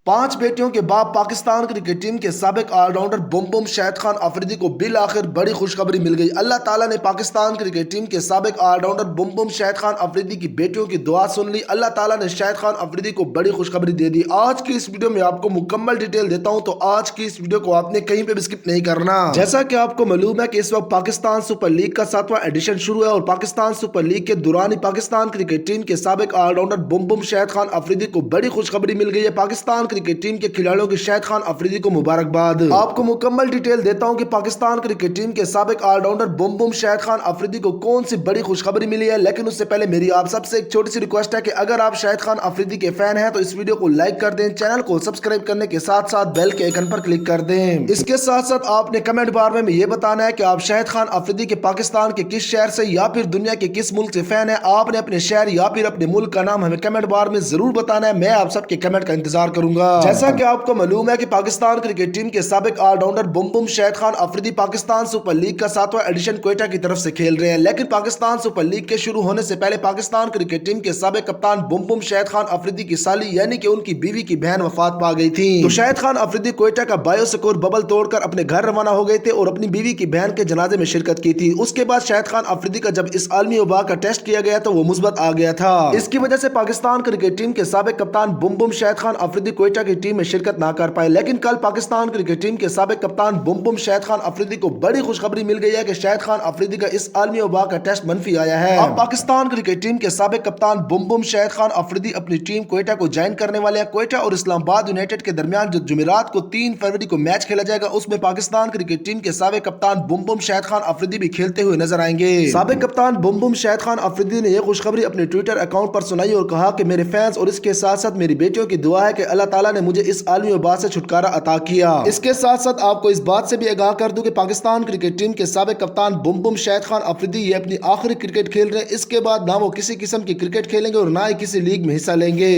5 बेटियों के बाद पाकिस्तान क्रिकेट टीम के साबिक allrounder boom boom Shahid Khan Afridi को बिल-आखिर बड़ी खुशखबरी मिल गई। अल्लाह ताला ने पाकिस्तान क्रिकेट टीम के साबिक allrounder boom boom Shahid Khan Afridi की बेटियों की दुआ सुन ली। अल्लाह ताला ने शाहिद खान अफरीदी को बड़ी खुशखबरी दे दी। आज की इस वीडियो में आपको मुकम्मल डिटेल देता हूं, तो आज की इस वीडियो को आपने कहीं पे भी स्किप नहीं करना। जैसा कि आपको मालूम है कि इस वक्त पाकिस्तान सुपर लीग का 7वां एडिशन शुरू है और पाकिस्तान सुपर लीग के दौरान ही पाकिस्तान क्रिकेट टीम के साबिक allrounder boom boom Shahid Khan Afridi को बड़ी खुशखबरी मिल गई है। पाकिस्तान क्रिकेट टीम के खिलाड़ियों की शाहिद खान अफरीदी को मुबारकबाद। आपको मुकम्मल डिटेल देता हूं कि पाकिस्तान क्रिकेट टीम के साबिक allrounder boom boom Shahid Khan Afridi को कौन सी बड़ी खुशखबरी मिली है। लेकिन उससे पहले मेरी आप सबसे एक छोटी सी रिक्वेस्ट है कि अगर आप शाहिद खान अफरीदी के फैन हैं तो इस वीडियो को लाइक कर दें, चैनल को सब्सक्राइब करने के साथ साथ बेल के आइकन पर क्लिक कर दें। इसके साथ साथ आपने कमेंट बार में ये बताना है कि आप शाहिद खान अफरीदी के पाकिस्तान के किस शहर से या फिर दुनिया के किस मुल्क से फैन है। आपने अपने शहर या फिर अपने मुल्क का नाम हमें कमेंट बार में जरूर बताना है। मैं आप सबके कमेंट का इंतजार करूंगा। जैसा कि आपको मालूम है कि पाकिस्तान क्रिकेट टीम के साबिक allrounder boom boom Shahid Khan Afridi Pakistan super league का 7वां एडिशन क्वेटा की तरफ से खेल रहे हैं। लेकिन पाकिस्तान सुपर लीग के शुरू होने से पहले पाकिस्तान क्रिकेट टीम के साबिक कप्तान बुम बुम शाहिद खान अफरीदी की साली यानी कि उनकी बीवी की बहन वफात पा गई थी। तो शाहिद खान अफरीदी क्वेटा का बायोसिक्योर बबल तोड़कर अपने घर रवाना हो गए थे और अपनी बीवी की बहन के जनाजे में शिरकत की थी। उसके बाद शाहिद खान अफरीदी का जब इस आलमी वबा का टेस्ट किया गया तो वो मुस्बत आ गया था। इसकी वजह से पाकिस्तान क्रिकेट टीम के साबिक कप्तान बुम बुम शाहिद खान अफरीदी क्वेटा की टीम में शिरकत ना कर पाए। लेकिन कल पाकिस्तान क्रिकेट टीम के साबिक कप्तान बुम बुम शाहिद खान अफरीदी को बड़ी खुशखबरी मिल गई है कि शाहिद खान अफरीदी का इस आलमी वबा का टेस्ट मनफी आया है। अब पाकिस्तान क्रिकेट टीम के साबिक कप्तान बुम बुम शाहिद खान अफरीदी अपनी टीम क्वेटा को ज्वाइन करने वाले हैं। क्वेटा और इस्लामाबाद यूनाइटेड के दरमियान जो जुमेरात को 3 फरवरी को मैच खेला जाएगा उसमें पाकिस्तान क्रिकेट टीम के साबिक कप्तान बुम बुम शाहिद खान अफरीदी भी खेलते हुए नजर आएंगे। साबिक कप्तान बुम बुम शाहिद खान अफरीदी ने यह खुशखबरी अपने ट्विटर अकाउंट पर सुनाई और कहा कि मेरे फैंस और इसके साथ साथ मेरी बेटियों की दुआ है कि अल्लाह ताला ने मुझे इस आलमी वबा से छुटकारा अता किया। इसके साथ साथ आपको इस बात से भी आगाह कर दूं कि पाकिस्तान क्रिकेट टीम के साबिक कप्तान बुम बुम शाहिद खान अफरीदी ये अपनी आखिरी क्रिकेट खेल रहे हैं। इसके बाद ना वो किसी किस्म की क्रिकेट खेलेंगे और ना ही किसी लीग में हिस्सा लेंगे।